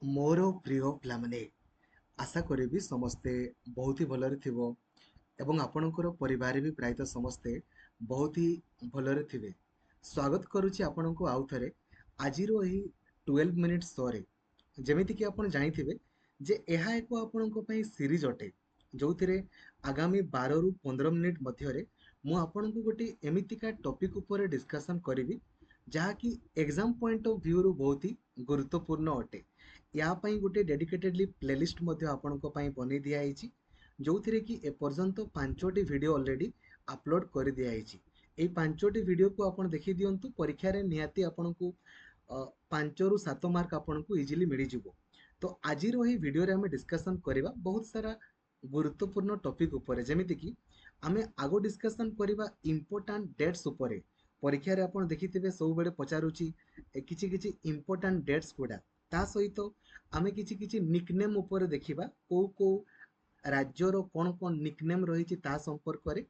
ମୋର ପ୍ରିୟ ପିଲାମାନେ, ଆଶା କରିବି ସମସ୍ତେ ବହୁତ ହି ଭଲରେ ଥିବ ଏବଂ ଆପଣଙ୍କର ପରିବାର ବି ପ୍ରାୟତଃ ସମସ୍ତେ ବହୁତ ହି ଭଲରେ ଥିବେ। ସ୍ୱାଗତ କରୁଛି ଆପଣଙ୍କୁ ଆଉ ଥରେ ଆଜିର ଏହି 12 ମିନିଟ୍ ଶୋରେ। ଯେମିତିକି ଆପଣ ଜାଣିଥିବେ ଯେ ଏହା ଏକ ଆପଣଙ୍କ ପାଇଁ ସିରିଜ ଅଟେ, ଯେଉଁଥିରେ ଆଗାମୀ 12ରୁ 15 ମିନିଟ୍ ମଧ୍ୟରେ ମୁଁ ଆପଣଙ୍କୁ ଗୋଟେ ଏମିତିକା ଟପିକ୍ ଉପରେ ଡିସ୍କସନ୍ କରିବି ଯାହାକି ଏକ୍ଜାମ୍ ପଏଣ୍ଟ ଅଫ୍ ଭ୍ୟୁରୁ ବହୁତ ହି ଗୁରୁତ୍ୱପୂର୍ଣ୍ଣ ଅଟେ। ୟା ପାଇଁ ଗୋଟେ ଡେଡିକେଟେଡଲି ପ୍ଲେଲିଷ୍ଟ ମଧ୍ୟ ଆପଣଙ୍କ ପାଇଁ ବନେଇ ଦିଆଯାଇଛି, ଯେଉଁଥିରେ କି ଏପର୍ଯ୍ୟନ୍ତ 5ଟି ଭିଡ଼ିଓ ଅଲରେଡ଼ି ଅପଲୋଡ଼ କରିଦିଆଯାଇଛି। ଏଇ 5ଟି ଭିଡ଼ିଓକୁ ଆପଣ ଦେଖିଦିଅନ୍ତୁ, ପରୀକ୍ଷାରେ ନିହାତି ଆପଣଙ୍କୁ 5ରୁ 7 ମାର୍କ ଆପଣଙ୍କୁ ଇଜିଲି ମିଳିଯିବ। ତ ଆଜିର ଏହି ଭିଡ଼ିଓରେ ଆମେ ଡିସ୍କସନ୍ କରିବା ବହୁତ ସାରା ଗୁରୁତ୍ୱପୂର୍ଣ୍ଣ ଟପିକ୍ ଉପରେ, ଯେମିତିକି ଆମେ ଆଗ ଡିସ୍କସନ୍ କରିବା ଇମ୍ପୋର୍ଟାଣ୍ଟ ଡେଟ୍ସ ଉପରେ। ପରୀକ୍ଷାରେ ଆପଣ ଦେଖିଥିବେ ସବୁବେଳେ ପଚାରୁଛି କିଛି କିଛି ଇମ୍ପୋର୍ଟାଣ୍ଟ ଡେଟ୍ସ ଗୁଡ଼ା। ତା ସହିତ ଆମେ କିଛି କିଛି ନିକନେମ୍ ଉପରେ ଦେଖିବା, କୋଉ କୋଉ ରାଜ୍ୟର କ'ଣ କ'ଣ ନିକନେମ୍ ରହିଛି ତା ସମ୍ପର୍କରେ।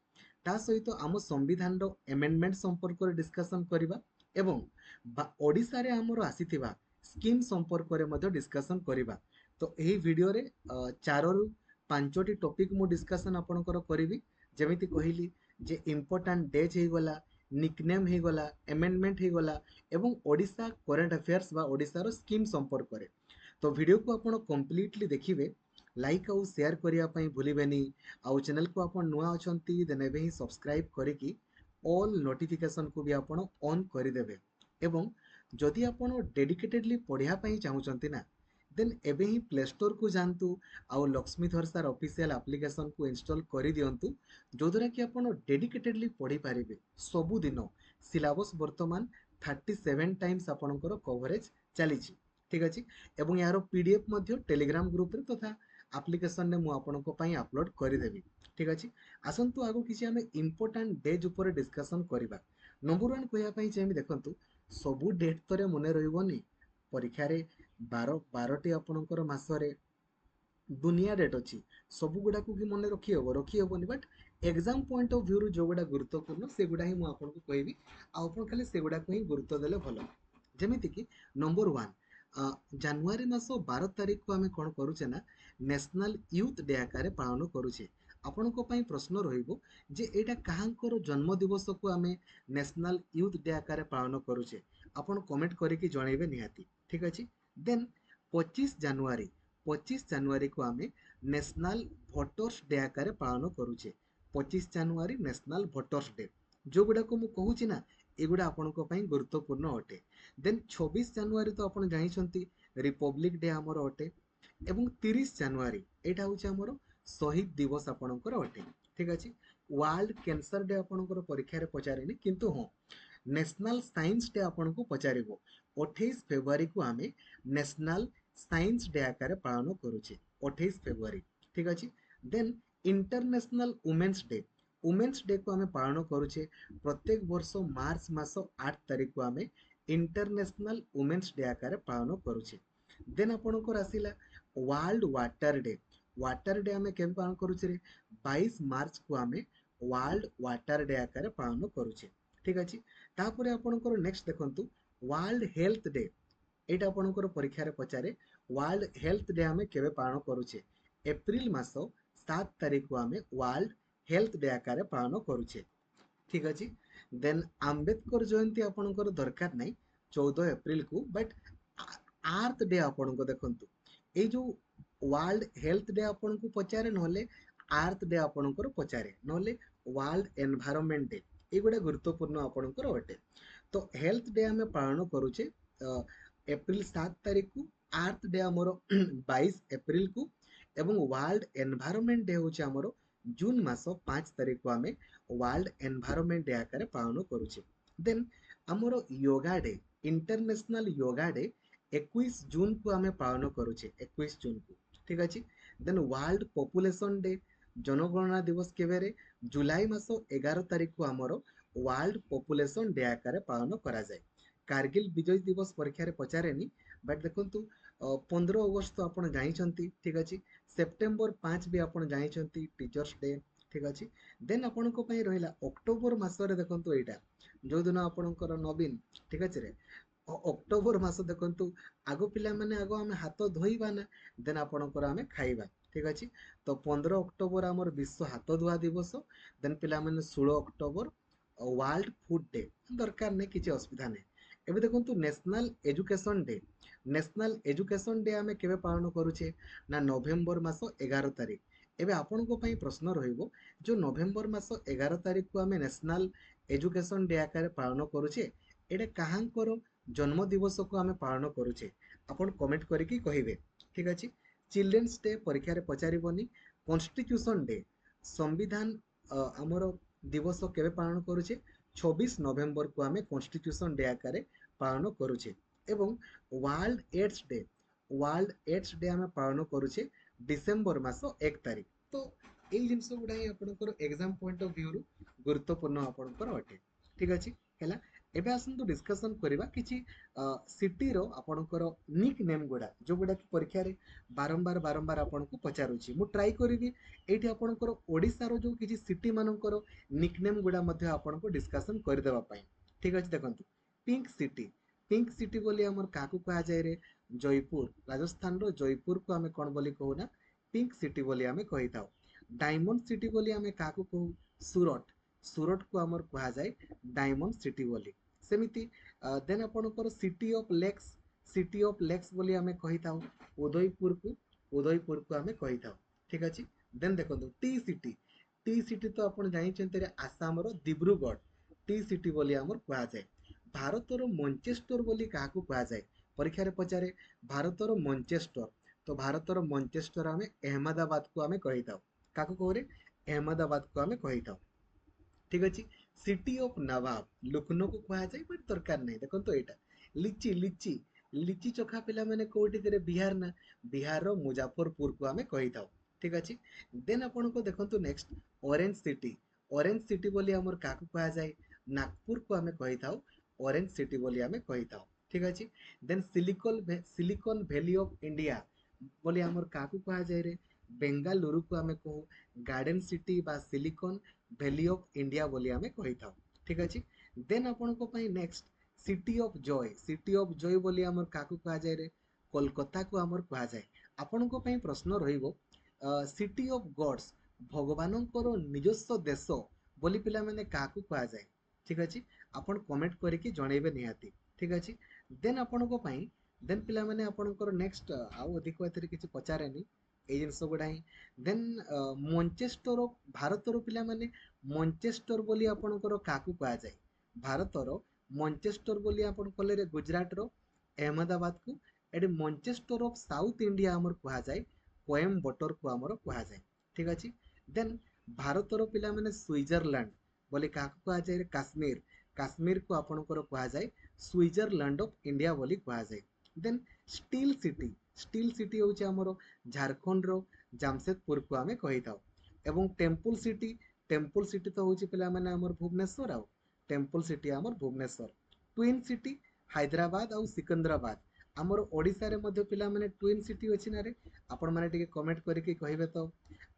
ତା ସହିତ ଆମ ସମ୍ବିଧାନର ଏମେଣ୍ଡମେଣ୍ଟ ସମ୍ପର୍କରେ ଡିସ୍କସନ୍ କରିବା ଏବଂ ଓଡ଼ିଶାରେ ଆମର ଆସିଥିବା ସ୍କିମ୍ ସମ୍ପର୍କରେ ମଧ୍ୟ ଡିସ୍କସନ୍ କରିବା। ତ ଏହି ଭିଡ଼ିଓରେ 4ରୁ 5ଟି ଟପିକ୍ ମୁଁ ଡିସ୍କସନ୍ ଆପଣଙ୍କର କରିବି। ଯେମିତି କହିଲି ଯେ ଇମ୍ପୋର୍ଟାଣ୍ଟ ଡେଜ୍ ହେଇଗଲା, ନିକନେମ୍ ହେଇଗଲା, ଏମେଣ୍ଡମେଣ୍ଟ ହେଇଗଲା ଏବଂ ଓଡ଼ିଶା କରେଣ୍ଟ ଆଫେୟାର୍ସ ବା ଓଡ଼ିଶାର ସ୍କିମ୍ ସମ୍ପର୍କରେ। ତ ଭିଡ଼ିଓକୁ ଆପଣ କମ୍ପ୍ଲିଟଲି ଦେଖିବେ, ଲାଇକ୍ ଆଉ ସେୟାର କରିବା ପାଇଁ ଭୁଲିବେନି। ଆଉ ଚ୍ୟାନେଲକୁ ଆପଣ ନୂଆ ଅଛନ୍ତି ଦେନ୍ ଏବେ ହିଁ ସବସ୍କ୍ରାଇବ୍ କରିକି ଅଲ୍ ନୋଟିଫିକେସନ୍କୁ ବି ଆପଣ ଅନ୍ କରିଦେବେ। ଏବଂ ଯଦି ଆପଣ ଡେଡିକେଟେଡଲି ପଢ଼ିବା ପାଇଁ ଚାହୁଁଛନ୍ତି ନା, ଦେନ୍ ଏବେ ହିଁ ପ୍ଲେ ଷ୍ଟୋରକୁ ଯାଆନ୍ତୁ ଆଉ ଲକ୍ଷ୍ମୀଧର ସାର୍ ଅଫିସିଆଲ ଆପ୍ଲିକେସନକୁ ଇନଷ୍ଟଲ୍ କରିଦିଅନ୍ତୁ, ଯୋଉଦ୍ୱାରା କି ଆପଣ ଡେଡିକେଟେଡଲି ପଢ଼ିପାରିବେ ସବୁଦିନ। ସିଲାବସ୍ ବର୍ତ୍ତମାନ 37 ଟାଇମ୍ସ ଆପଣଙ୍କର କଭରେଜ ଚାଲିଛି, ଠିକ୍ ଅଛି। ଏବଂ ଏହାର PDF ମଧ୍ୟ ଟେଲିଗ୍ରାମ ଗ୍ରୁପରେ ତଥା ଆପ୍ଲିକେସନରେ ମୁଁ ଆପଣଙ୍କ ପାଇଁ ଅପଲୋଡ଼ କରିଦେବି, ଠିକ୍ ଅଛି। ଆସନ୍ତୁ ଆଗ କିଛି ଆମେ ଇମ୍ପୋର୍ଟାଣ୍ଟ ଡେଜ୍ ଉପରେ ଡିସ୍କସନ୍ କରିବା। ନମ୍ବର 1 କହିବା ପାଇଁ ଚାହିଁବି, ଦେଖନ୍ତୁ ସବୁ ଡେଟ୍ ତରେ ମନେ ରହିବନି। ପରୀକ୍ଷାରେ 12ଟି ଆପଣଙ୍କର ମାସରେ ଦୁନିଆ ଡେଟ୍ ଅଛି, ସବୁ ଗୁଡ଼ାକୁ କି ମନେ ରଖିହେବନି, ବଟ୍ ଏକ୍ଜାମ୍ ପଏଣ୍ଟ ଅଫ୍ ଭ୍ୟୁରୁ ଯେଉଁଗୁଡ଼ା ଗୁରୁତ୍ୱପୂର୍ଣ୍ଣ ସେଗୁଡ଼ା ହିଁ ମୁଁ ଆପଣଙ୍କୁ କହିବି, ଆଉ ଆପଣ ଖାଲି ସେଗୁଡ଼ାକୁ ହିଁ ଗୁରୁତ୍ୱ ଦେଲେ ଭଲ। ଯେମିତିକି ନମ୍ବର 1, ଜାନୁଆରୀ ମାସ 12 ତାରିଖକୁ ଆମେ କ'ଣ କରୁଛେ ନା ନ୍ୟାସନାଲ୍ ୟୁଥ୍ ଡେ ଆକାରରେ ପାଳନ କରୁଛେ। ଆପଣଙ୍କ ପାଇଁ ପ୍ରଶ୍ନ ରହିବ ଯେ ଏଇଟା କାହାଙ୍କର ଜନ୍ମ ଦିବସକୁ ଆମେ ନ୍ୟାସନାଲ୍ ୟୁଥ୍ ଡେ ଆକାରରେ ପାଳନ କରୁଛେ। ଆପଣ କମେଣ୍ଟ କରିକି ଜଣାଇବେ ନିହାତି, ଠିକ୍ ଅଛି। ଦେନ୍ 25 ଜାନୁଆରୀ, 25 ଜାନୁଆରୀକୁ ଆମେ ନ୍ୟାସନାଲ୍ ଭୋଟର୍ସ ଡେ ଆକାରରେ ପାଳନ କରୁଛେ। 25 ଜାନୁଆରୀ ନ୍ୟାସନାଲ୍ ଭୋଟର୍ସ ଡେ। ଯୋଉଗୁଡ଼ାକୁ ମୁଁ କହୁଛି ନା, ଏଗୁଡ଼ା ଆପଣଙ୍କ ପାଇଁ ଗୁରୁତ୍ୱପୂର୍ଣ୍ଣ ଅଟେ। ଦେନ୍ 26 ଜାନୁଆରୀ ତ ଆପଣ ଜାଣିଛନ୍ତି ରିପବ୍ଲିକ୍ ଡେ ଆମର ଅଟେ। ଏବଂ 30 ଜାନୁଆରୀ ଏଇଟା ହେଉଛି ଆମର ଶହୀଦ ଦିବସ ଆପଣଙ୍କର ଅଟେ, ଠିକ୍ ଅଛି। ୱାର୍ଲଡ କ୍ୟାନ୍ସର ଡେ ଆପଣଙ୍କର ପରୀକ୍ଷାରେ ପଚାରେନି, କିନ୍ତୁ ହଁ ନ୍ୟାସନାଲ୍ ସାଇନ୍ସ ଡେ ଆପଣଙ୍କୁ ପଚାରିବ। 28 ଫେବୃଆରୀକୁ ଆମେ ନ୍ୟାସନାଲ୍ ସାଇନ୍ସ ଡେ ଆକାରରେ ପାଳନ କରୁଛେ, 28 ଫେବୃଆରୀ, ଠିକ୍ ଅଛି। ଦେନ୍ ଇଣ୍ଟରନ୍ୟାସନାଲ୍ ଓମେନ୍ସ ଡେ, ଓମେନ୍ସ ଡେକୁ ଆମେ ପାଳନ କରୁଛେ ପ୍ରତ୍ୟେକ ବର୍ଷ ମାର୍ଚ୍ଚ ମାସ 8 ତାରିଖକୁ ଆମେ ଇଣ୍ଟରନ୍ୟାସନାଲ୍ ଓମେନ୍ସ ଡେ ଆକାରରେ ପାଳନ କରୁଛେ। ଦେନ୍ ଆପଣଙ୍କର ଆସିଲା world water day. Water day ଆମେ କେବେ ପାଳନ କରୁଛେ? 22 ମାର୍ଚ୍ଚକୁ ଆମେ ୱାର୍ଲଡ ୱାଟର ଡେ ଆକାରରେ ପାଳନ କରୁଛେ, ଠିକ୍ ଅଛି। ତାପରେ ଆପଣଙ୍କର ନେକ୍ସଟ ଦେଖନ୍ତୁ ୱାର୍ଲଡ ହେଲ୍ଥ ଡେ। ଏଇଟା ଆପଣଙ୍କର ପରୀକ୍ଷାରେ ପଚାରେ, ୱାର୍ଲଡ ହେଲ୍ଥ ଡେ ଆମେ କେବେ ପାଳନ କରୁଛେ? ଏପ୍ରିଲ ମାସ 7 ତାରିଖକୁ ଆମେ ୱାର୍ଲଡ ହେଲ୍ଥ ଡେ ଆକାରରେ ପାଳନ କରୁଛେ, ଠିକ୍ ଅଛି। ଦେନ୍ ଆମ୍ବେଦକର ଜୟନ୍ତୀ ଆପଣଙ୍କର ଦରକାର ନାହିଁ 14 ଏପ୍ରିଲକୁ, ବଟ୍ ଆର୍ଥ ଡେ ଆପଣଙ୍କ ଦେଖନ୍ତୁ, ଏଇ ଯୋଉ ୱାର୍ଲଡ ହେଲ୍ଥ ଡେ ଆପଣଙ୍କୁ ପଚାରେ, ନହେଲେ ଆର୍ଥ ଡେ ଆପଣଙ୍କର ପଚାରେ, ନହେଲେ ୱାର୍ଲଡ ଏନଭାୟରନମେଣ୍ଟ ଡେ, ଏଇଗୁଡ଼ା ଗୁରୁତ୍ୱପୂର୍ଣ୍ଣ ଆପଣଙ୍କର ଅଟେ। ତ ହେଲ୍ଥ ଡେ ଆମେ ପାଳନ କରୁଛେ ଏପ୍ରିଲ 7 ତାରିଖକୁ, ଆର୍ଥ ଡେ ଆମର 22 ଏପ୍ରିଲକୁ ଏବଂ ୱାର୍ଲଡ ଏନଭାୟରନମେଣ୍ଟ ଡେ ହେଉଛି ଆମର ଜୁନ ମାସ 5 ତାରିଖକୁ ଆମେ ୱାର୍ଲଡ ଏନଭାୟରନମେଣ୍ଟ ଡେ ଆକାରରେ ପାଳନ କରୁଛେ। ଦେନ୍ ଆମର yoga day, international yoga day 21 ଜୁନକୁ ଆମେ ପାଳନ କରୁଛେ, 21 ଜୁନକୁ, ଠିକ୍ ଅଛି। ଦେନ୍ ୱାର୍ଲଡ ପପୁଲେସନ ଡେ, ଜନଗଣନା ଦିବସ କେବେରେ? ଜୁଲାଇ ମାସ 11 ତାରିଖକୁ ଆମର ୱାର୍ଲଡ ପପୁଲେସନ ଡେ ଆକାରରେ ପାଳନ କରାଯାଏ। କାର୍ଗିଲ ବିଜୟ ଦିବସ ପରୀକ୍ଷାରେ ପଚାରେନି, ବଟ୍ ଦେଖନ୍ତୁ 15 ଅଗଷ୍ଟ ତ ଆପଣ ଜାଣିଛନ୍ତି, ଠିକ୍ ଅଛି। ସେପ୍ଟେମ୍ବର 5 ବି ଆପଣ ଜାଣିଛନ୍ତି ଟିଚର୍ସ ଡେ, ଠିକ୍ ଅଛି। ଦେନ୍ ଆପଣଙ୍କ ପାଇଁ ରହିଲା ଅକ୍ଟୋବର ମାସରେ, ଦେଖନ୍ତୁ ଏଇଟା ଯୋଉଦିନ ଆପଣଙ୍କର ନବୀନ, ଠିକ୍ ଅଛି ରେ, ଅକ୍ଟୋବର ମାସ ଦେଖନ୍ତୁ, ଆଗ ପିଲାମାନେ ଆଗ ଆମେ ହାତ ଧୋଇବା ନା, ଦେନ୍ ଆପଣଙ୍କର ଆମେ ଖାଇବା। ଠିକ ଅଛି। ତ 15 ଅକ୍ଟୋବର ଆମର ବିଶ୍ୱ ହାତ ଧୁଆ ଦିବସ। ଦେନ୍ ପିଲାମାନେ 16 ଅକ୍ଟୋବର ୱାର୍ଲଡ ଫୁଡ ଡେ। ଦରକାର ନାହିଁ, କିଛି ଅସୁବିଧା ନାହିଁ। ଏବେ ଦେଖନ୍ତୁ national education day. National education day ଆମେ କେବେ ପାଳନ କରୁଛେ ନା ନଭେମ୍ବର ମାସ 11 ତାରିଖ। ଏବେ ଆପଣଙ୍କ ପାଇଁ ପ୍ରଶ୍ନ ରହିବ, ଯୋଉ ନଭେମ୍ବର ମାସ 11 ତାରିଖକୁ ଆମେ ନ୍ୟାସନାଲ ଏଜୁକେସନ ଡେ ଆକାରରେ ପାଳନ କରୁଛେ, ଏଇଟା କାହାଙ୍କର ଜନ୍ମ ଦିବସକୁ ଆମେ ପାଳନ କରୁଛେ? ଆପଣ କମେଣ୍ଟ କରିକି କହିବେ। ଠିକ ଅଛି। ଚିଲଡ୍ରେନ୍ସ ଡେ ପରୀକ୍ଷାରେ ପଚାରିବନି। କନଷ୍ଟିଟ୍ୟୁସନ ଡେ, ସମ୍ବିଧାନ ଆମର ଦିବସ କେବେ ପାଳନ କରୁଛେ? 26 ନଭେମ୍ବରକୁ ଆମେ କନଷ୍ଟିଟ୍ୟୁସନ ଡେ ଆକାରରେ ପାଳନ କରୁଛେ। ଏବଂ world AIDS day, world AIDS day ଆମେ ପାଳନ କରୁଛେ ଡିସେମ୍ବର ମାସ 1 ତାରିଖ। ତ ଏଇ ଜିନିଷ ଗୁଡା ହିଁ ଆପଣଙ୍କର ଏକ୍ସାମ ପଏଣ୍ଟ ଅଫ ଭ୍ୟୁରୁ ଗୁରୁତ୍ୱପୂର୍ଣ୍ଣ ଆପଣଙ୍କର ଅଟେ। ଠିକ ଅଛି। ହେଲା। ଏବେ ଆସନ୍ତୁ ଡିସ୍କସନ କରିବା କିଛି ସିଟିର ଆପଣଙ୍କର ନିକ୍ ନେମ୍ ଗୁଡା, ଯୋଉଗୁଡା କି ପରୀକ୍ଷାରେ ବାରମ୍ବାର ବାରମ୍ବାର ଆପଣଙ୍କୁ ପଚାରୁଛି। ମୁଁ ଟ୍ରାଏ କରିବି ଏଇଠି ଆପଣଙ୍କର ଓଡ଼ିଶାର ଯୋଉ କିଛି ସିଟି ମାନଙ୍କର ନିକ୍ ନେମ୍ ଗୁଡା ମଧ୍ୟ ଆପଣଙ୍କୁ ଡିସ୍କସନ କରିଦେବା ପାଇଁ। ଠିକ ଅଛି। ଦେଖନ୍ତୁ ପିଙ୍କ ସିଟି, ପିଙ୍କ ସିଟି ବୋଲି ଆମର କାହାକୁ କୁହାଯାଏ ରେ? ଜୟପୁର, ରାଜସ୍ଥାନର ଜୟପୁରକୁ ଆମେ କଣ ବୋଲି କହୁନା? ପିଙ୍କ ସିଟି ବୋଲି ଆମେ କହିଥାଉ। ଡାଇମଣ୍ଡ ସିଟି ବୋଲି ଆମେ କାହାକୁ କହୁ? ସୁରଟ, ସୁରଟକୁ ଆମର କୁହାଯାଏ ଡାଇମଣ୍ଡ ସିଟି ବୋଲି। ସେମିତି ଦେନ୍ ଆପଣଙ୍କର city of lakes, city of lakes ବୋଲି ଆମେ କହିଥାଉ ଉଦୟପୁରକୁ, ଉଦୟପୁରକୁ ଆମେ କହିଥାଉ। ଠିକ ଅଛି। ଦେନ୍ ଦେଖନ୍ତୁ ଟି ସିଟି, ଟି ସିଟି ତ ଆପଣ ଜାଣିଛନ୍ତି ଆସାମର ଦିବ୍ରୁଗଡ଼, ଟି ସିଟି ବୋଲି ଆମର କୁହାଯାଏ। ଭାରତର ମଞ୍ଚେଷ୍ଟର ବୋଲି କାହାକୁ କୁହାଯାଏ? ପରୀକ୍ଷାରେ ପଚାରେ ଭାରତର ମଞ୍ଚେଷ୍ଟର। ତ ଭାରତର ମଞ୍ଚେଷ୍ଟର ଆମେ ଅହମ୍ମଦାବାଦକୁ ଆମେ କହିଥାଉ। କାହାକୁ କହୁରେ? ଅହମ୍ମଦାବାଦକୁ ଆମେ କହିଥାଉ। ଠିକ ଅଛି। ସିଟି ଅଫ ନବାବ, ଲକ୍ଷ୍ନୌକୁ କୁହାଯାଏ, ବଟ୍ ଦରକାର ନାହିଁ। ଦେଖନ୍ତୁ ଏଇଟା ଲିଚି, ଲିଚି, ଲିଚି ଚୋଖା ପିଲାମାନେ କୋଉଠି ଥିଲେ? ବିହାର ନା, ବିହାରର ମୁଜାଫରପୁରକୁ ଆମେ କହିଥାଉ। ଠିକ ଅଛି। ଦେନ୍ ଆପଣଙ୍କୁ ଦେଖନ୍ତୁ next orange city, orange city ବୋଲି ଆମର କାହାକୁ କୁହାଯାଏ? ନାଗପୁରକୁ ଆମେ କହିଥାଉ ଅରେଞ୍ଜ ସିଟି ବୋଲି ଆମେ କହିଥାଉ। ଠିକ ଅଛି। Then silicon valley of India ବୋଲି ଆମର କାହାକୁ କୁହାଯାଏ ରେ? ବେଙ୍ଗାଲୁରୁକୁ ଆମେ କହୁ ଗାର୍ଡେନ ସିଟି ବା ସିଲିକନ ଭ୍ୟାଲି ଅଫ ଇଣ୍ଡିଆ ବୋଲି ଆମେ କହିଥାଉ। ଠିକ ଅଛି। ଦେନ୍ ଆପଣଙ୍କ ପାଇଁ next city of joy, city of joy ବୋଲି ଆମର କାହାକୁ କୁହାଯାଏ ରେ? କୋଲକାତାକୁ ଆମର କୁହାଯାଏ। ଆପଣଙ୍କ ପାଇଁ ପ୍ରଶ୍ନ ରହିବ ସିଟି ଅଫ ଗଡ୍ସ, ଭଗବାନଙ୍କର ନିଜସ୍ୱ ଦେଶ ବୋଲି ପିଲାମାନେ କାହାକୁ କୁହାଯାଏ? ଠିକ ଅଛି। ଆପଣ କମେଣ୍ଟ କରିକି ଜଣେଇବେ ନିହାତି। ଠିକ ଅଛି। ଦେନ୍ ଆପଣଙ୍କ ପାଇଁ, ଦେନ୍ ପିଲାମାନେ ଆପଣଙ୍କର ନେକ୍ସଟ ଆଉ ଅଧିକ ଏଥିରେ କିଛି ପଚାରେନି, ଏଇ ଜିନିଷ ଗୁଡା ହିଁ। ଦେନ୍ ମଞ୍ଚେଷ୍ଟର ଅଫ, ଭାରତର ପିଲାମାନେ ମଞ୍ଚେଷ୍ଟର ବୋଲି ଆପଣଙ୍କର କାହାକୁ କୁହାଯାଏ? ଭାରତର ମଞ୍ଚେଷ୍ଟର ବୋଲି ଆପଣ କହିଲେ ଗୁଜରାଟର ଅହମ୍ମଦାବାଦକୁ। ଏଠି ମଞ୍ଚେଷ୍ଟର ଅଫ ସାଉଥ ଇଣ୍ଡିଆ ଆମର କୁହାଯାଏ କୋଏମ୍ବଟରକୁ ଆମର କୁହାଯାଏ। ଠିକ ଅଛି। ଦେନ୍ ଭାରତର ପିଲାମାନେ ସୁଇଜରଲ୍ୟାଣ୍ଡ ବୋଲି କାହାକୁ କୁହାଯାଏ? କାଶ୍ମୀର, କାଶ୍ମୀରକୁ ଆପଣଙ୍କର କୁହାଯାଏ ସୁଇଜରଲ୍ୟାଣ୍ଡ ଅଫ ଇଣ୍ଡିଆ ବୋଲି କୁହାଯାଏ। ଦେନ୍ ଷ୍ଟିଲ ସିଟି, ଷ୍ଟିଲ ସିଟି ହେଉଛି ଆମର ଝାରଖଣ୍ଡର ଜାମସେଦପୁରକୁ ଆମେ କହିଥାଉ। ଏବଂ ଟେମ୍ପୁଲ ସିଟି, ଟେମ୍ପୁଲ ସିଟି ତ ହେଉଛି ପିଲାମାନେ ଆମର ଭୁବନେଶ୍ୱର, ଆଉ ଟେମ୍ପୁଲ ସିଟି ଆମର ଭୁବନେଶ୍ୱର। ଟୁଇନ୍ ସିଟି ହାଇଦ୍ରାବାଦ ଆଉ ସିକନ୍ଦରାବାଦ, ଆମର ଓଡ଼ିଶାରେ ମଧ୍ୟ ପିଲାମାନେ ଟୁଇନ୍ ସିଟି ଅଛି ନା ରେ? ଆପଣମାନେ ଟିକେ କମେଣ୍ଟ କରିକି କହିବେ ତ।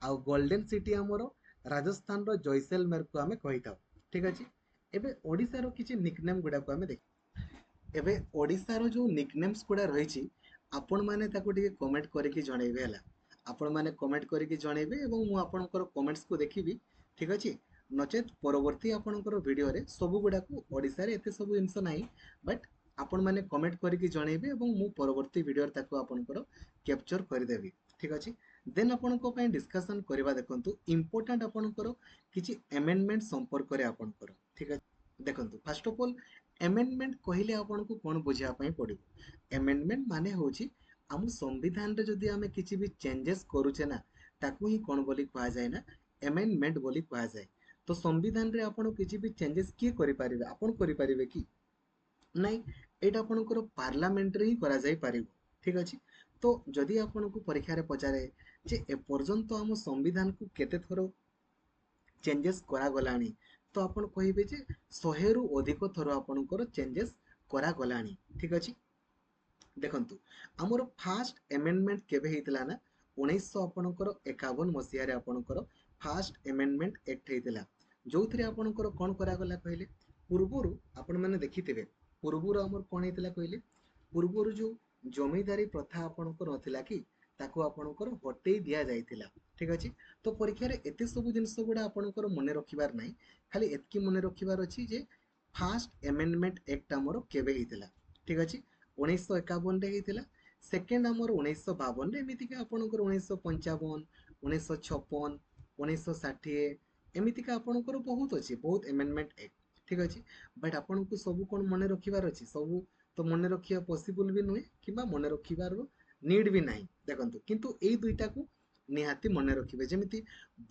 ଆଉ ଗୋଲ୍ଡେନ ସିଟି ଆମର ରାଜସ୍ଥାନର ଜୈସଲମେରକୁ ଆମେ କହିଥାଉ। ଠିକ ଅଛି। ଏବେ ଓଡ଼ିଶାର କିଛି ନିକନେମ୍ ଗୁଡାକୁ ଆମେ ଦେଖିବା। ଏବେ ଓଡ଼ିଶାର ଯୋଉ ନିକନେମ୍ସ ଗୁଡା ରହିଛି, ଆପଣମାନେ ତାକୁ ଟିକେ କମେଣ୍ଟ କରିକି ଜଣେଇବେ ହେଲା। ଆପଣମାନେ କମେଣ୍ଟ କରିକି ଜଣେଇବେ ଏବଂ ମୁଁ ଆପଣଙ୍କର କମେଣ୍ଟସକୁ ଦେଖିବି। ଠିକ ଅଛି। ନଚେତ୍ ପରବର୍ତ୍ତୀ ଆପଣଙ୍କର ଭିଡ଼ିଓରେ ସବୁ ଗୁଡ଼ାକୁ, ଓଡ଼ିଶାରେ ଏତେ ସବୁ ଜିନିଷ ନାହିଁ, ବଟ୍ ଆପଣମାନେ କମେଣ୍ଟ କରିକି ଜଣେଇବେ ଏବଂ ମୁଁ ପରବର୍ତ୍ତୀ ଭିଡ଼ିଓରେ ତାକୁ ଆପଣଙ୍କର କ୍ୟାପଚର କରିଦେବି। ଠିକ ଅଛି। ଦେନ୍ ଆପଣଙ୍କ ପାଇଁ ଡିସ୍କସନ୍ କରିବା। ଦେଖନ୍ତୁ ଇମ୍ପୋର୍ଟାଣ୍ଟ ଆପଣଙ୍କର କିଛି ଆମେଣ୍ଡମେଣ୍ଟ ସମ୍ପର୍କରେ ଆପଣଙ୍କର। ଠିକ ଅଛି। ଦେଖନ୍ତୁ ଫାଷ୍ଟ ଅଫ୍ ଅଲ୍ ଆମେଣ୍ଡମେଣ୍ଟ କହିଲେ ଆପଣଙ୍କୁ କଣ ବୁଝିବା ପାଇଁ ପଡ଼ିବ? ଆମେଣ୍ଡମେଣ୍ଟ ମାନେ ହେଉଛି ଆମ ସମ୍ବିଧାନରେ ଯଦି ଆମେ କିଛି ବି ଚେଞ୍ଜେସ୍ କରୁଛେ ନା, ତାକୁ ହିଁ କଣ ବୋଲି କୁହାଯାଏ ନା ଆମେଣ୍ଡମେଣ୍ଟ ବୋଲି କୁହାଯାଏ। ତ ସମ୍ବିଧାନରେ ଆପଣ କିଛି ବି ଚେଞ୍ଜେସ୍ କିଏ କରିପାରିବେ? ଆପଣ କରିପାରିବେ କି? ନାଇଁ, ଏଇଟା ଆପଣଙ୍କର ପାର୍ଲାମେଣ୍ଟରେ ହିଁ କରାଯାଇ ପାରିବ। ଠିକ ଅଛି। ତ ଯଦି ଆପଣଙ୍କୁ ପରୀକ୍ଷାରେ ପଚାରେ ଯେ ଏପର୍ଯ୍ୟନ୍ତ ଆମ ସମ୍ବିଧାନକୁ କେତେ ଥର ଚେଞ୍ଜେସ୍ କରାଗଲାଣି, ତ ଆପଣ କହିବେ ଯେ 100ରୁ ଅଧିକ ଥର ଆପଣଙ୍କର ଚେଞ୍ଜେସ୍ କରାଗଲାଣି। ଠିକ ଅଛି। ଦେଖନ୍ତୁ ଆମର ଫାଷ୍ଟ ଆମେଣ୍ଡମେଣ୍ଟ କେବେ ହେଇଥିଲା ନା 1951 ମସିହାରେ ଆପଣଙ୍କର ଫାଷ୍ଟ ଆମେଣ୍ଡମେଣ୍ଟ ଆକ୍ଟ ହେଇଥିଲା, ଯୋଉଥିରେ ଆପଣଙ୍କର କଣ କରାଗଲା କହିଲେ? ପୂର୍ବରୁ ଆପଣମାନେ ଦେଖିଥିବେ पूर्वर आमर कौन होता कहले पूर्वर जो जमीदारी प्रथा आपणकर नथिला कि ताको आपणकर हटई दिया जाइथिला ठीक अछि। तो परीक्षा रे एते सब जिंस गुडा आपणकर मने रखिबार नाही खाली एतकी मने रखिबार अछि जे फास्ट एमेंडमेंट एक्ट आमर केबे हेतिला ठीक अछि 1951 रे हेतिला। सेकेंड आमर 1952 रे एमिति का आपणकर 1955 1956 1960 एमिति का आपणकर बहुत अछि बहुत एमेंडमेंट एक्ट ठीक अछि। बट आपनको सब कोन मने रखिबार अछि सब तो मने रखिया पॉसिबल भी नुहे किबा मने रखिबार नीड भी नाही देखंतु किंतु एई दुईटा को निहाती मने रखिबे जेमिति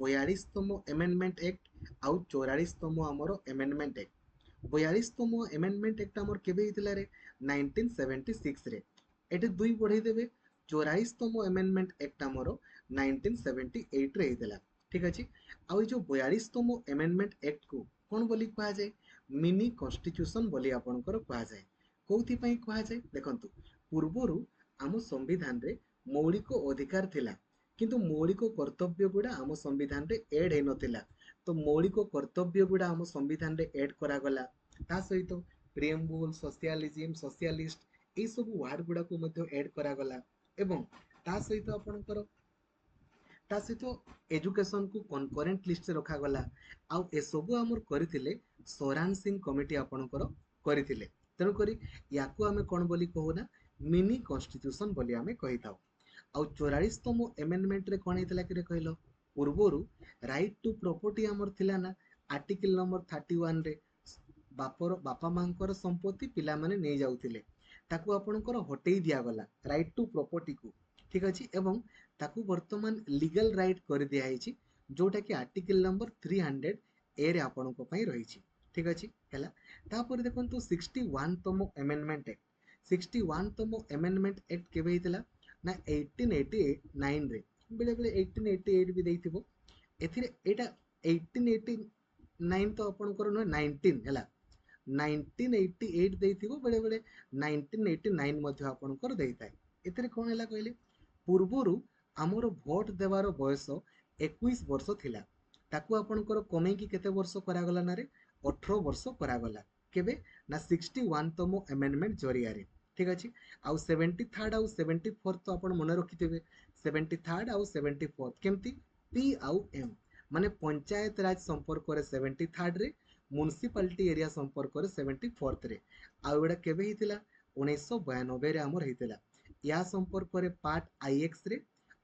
42तम एमेंडमेंट एक्ट आउ 44तम आमर एमेंडमेंट एक्ट 42तम एमेंडमेंट एक्ट आमर केबे हितला रे 1976 रे एटे दुई बढ़ाई देबे 44तम एमेंडमेंट एक्ट आमर 1978 रे हितला ठीक अछि। आउ जो 42तम एमेंडमेंट एक्ट को कोन बोली कहा जाय मिनी कॉन्स्टिट्यूशन बोली आपणकर कहा जाय कोथि पई कहा जाय देखंतु पूर्वरु आम संविधान रे मौलिक अधिकार थिला किंतु मौलिक कर्तव्य गुडा आम संविधान रे ऐड हे नथिला तो मौलिक कर्तव्य गुडा आम संविधान रे ऐड करा गला ता सहित प्रिएम्बुल सोशलिज्म सोशलिस्ट ए सब वर्ड गुडा को मध्ये ऐड करा गला एवं ता सहित एजुकेशन को कनकरेंट लिस्ट रखा गला आउ ए सब आमर करथिले सोरान सिंह कमिटी आपणकर करथिले तेणु करी याकू आमे कोन बोली कहूना मिनी कॉन्स्टिट्यूशन बोली आमे कहिताउ। आउ 44तम एमेंडमेंट रे कोन हेतला कि रे कहलो पूर्वरु राइट टू प्रॉपर्टी आमर थिला ना आर्टिकल नंबर 31 रे बापा मांकर संपत्ति पिला माने नै जाउथिले ताकू आपणकर हटेई दिया गला राइट टू प्रॉपर्टी को ठीक अछि एवं ताकू वर्तमान लीगल राइट कर दिया हैछि जोटा कि आर्टिकल नंबर 300 ए रे आपणको पई रहिछि ठीक अछि हैला। तापर देखंतु 61तम एमेंडमेंट एक्ट 61तम एमेंडमेंट एक्ट केबे हितला ना 1889 रे बेले बेले 1888 भी देइथिबो एथिरे एटा 1889 तो आपणकर न 19 हैला 1988 देइथिबो बेले बेले 1989 मध्ये आपणकर देइताय एथिरे कोन हैला कहले पूर्वरु आमर भोट देवार बयस 21 वर्ष थिला ताकू आपणकर कमे कि केते वर्ष करा गला ना रे 18 वर्ष करा गला केबे ना 61तम एमेंडमेंट जरिया रे ठीक अछि। आउ 73rd आउ 74th तो आपण मने रखिथिबे 73rd आउ 74th केमती पी आउ एम माने पंचायत राज संपर्क रे 73rd रे म्युनिसिपालिटी एरिया संपर्क रे 74th रे आउ एडा केबे हितिला 1992 रे हमर हितिला या संपर्क रे पार्ट आईएक्स रे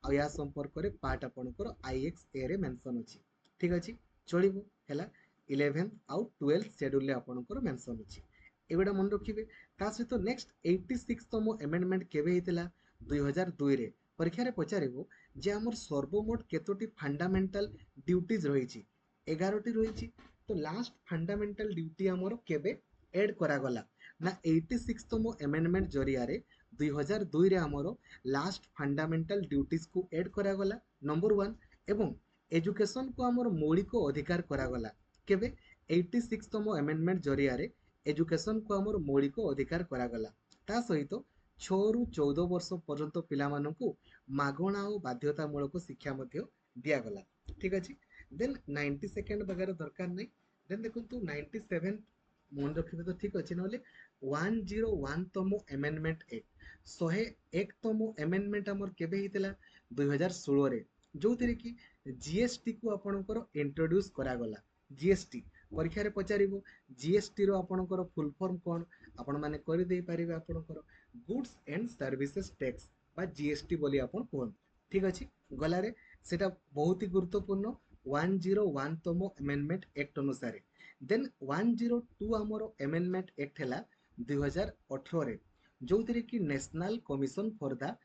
आ या संपर्क रे पार्ट आपणकर आईएक्स ए रे मेंशन अछि ठीक अछि चलिबो हैला 11th आउ 12th शेड्यूल रे आपणकर मेंशन अछि एगुडा मन रखिबे ता सहित नेक्स्ट 86तम एमेंडमेंट केबे हितिला 2002 रे परीक्षा रे पचारिबो जे हमर सर्वमोट केतोटी फंडामेंटल ड्यूटीज रहिछि 11 टी रहिछि तो लास्ट फंडामेंटल ड्यूटी हमर केबे ऐड करा गला ना 86तम एमेंडमेंट जरिया रे 2002 रे हमर लास्ट फंडामेंटल ड्यूटीज को ऐड करा गला नंबर 1 एवं एजुकेशन को हमर मौलिक अधिकार करा गला केबे 86तम एमेंडमेंट जरिया रे एजुकेशन को हमर मौलिक अधिकार करा गला ता सहित 6 रु 14 वर्ष पर्यंत पिला मानकू मागणा और बाध्यतामूलक शिक्षा मध्य दिया गला ठीक अछि। देन 92nd बगैर दरकार नहीं देन देखंतु 97 मन रखिबे तो ठीक अछि नले 101तम एमेंडमेंट एक्ट 101तम एमेंडमेंट हमर केबे हितला 2016 रे जोथिरे कि जीएसटी को आपणकर इंट्रोड्यूस करा गला जीएसटी परीक्षा रे पचारिबो जीएसटी रो आपणकर फुल फॉर्म कोन आपण माने करि देई परिबे आपणकर गुड्स एंड सर्विसेज टैक्स बा जीएसटी बोली आपण कोन ठीक अछि गला रे सेटा बहुत ही गुरुत्वपूर्ण 101तम एमेंडमेंट एक्ट अनुसार देन 102 आमर एमेंडमेंट एक्ट हैला 2018 रे जोथिरे कि national commission for the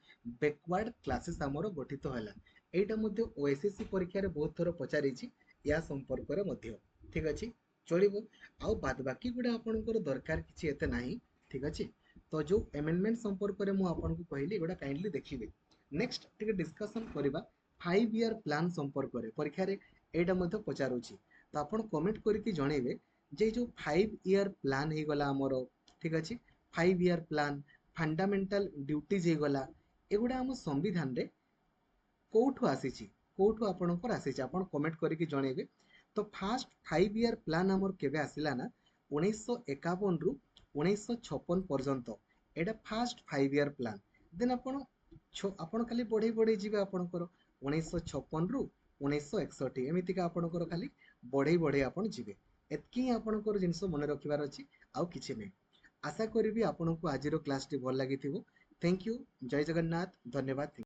backward classes आमर गठित हैला एटा मध्ये ओएसएससी परीक्षा रे बहुत थोर पचारिछि या संपर्क रे मध्ये ठीक अछि चलिबो आउ बाद बाकी गुडा आपनकर दरकार किछि एते नाही ठीक अछि। तो जो एमेंडमेंट संपर्क रे मु आपनको कहली एगुडा काइंडली देखिबे नेक्स्ट टिके डिस्कशन करिबा 5 ईयर प्लान संपर्क रे परीक्षा रे एटा मध्ये पचारुछि तो आपण कमेंट करके जणेबे जे जो 5 ईयर प्लान हे गला हमर ठीक अछि 5 ईयर प्लान फंडामेंटल ड्यूटीज हे गला एगुडा हम संविधान रे कोठु आसीछि कोठु आपणकर आसीछि आपण कमेंट करके जणेबे तो फास्ट 5 ईयर प्लान हमर केबे आसिला ना 1951 रु 1956 पर्यंत एटा फास्ट 5 ईयर प्लान देन आपण खाली बढ़े बढ़े जीवे आपणकर 1956 रु 1961 एमितिका आपणकर खाली बढ़े बढ़े आपण जीवे एतकी आपणकर जिंस मन रखिबार अछि आउ किछि नै आशा करिवि आपनको आजिरो क्लास टी भल लागिथिबो थैंक यू जय जगन्नाथ धन्यवाद।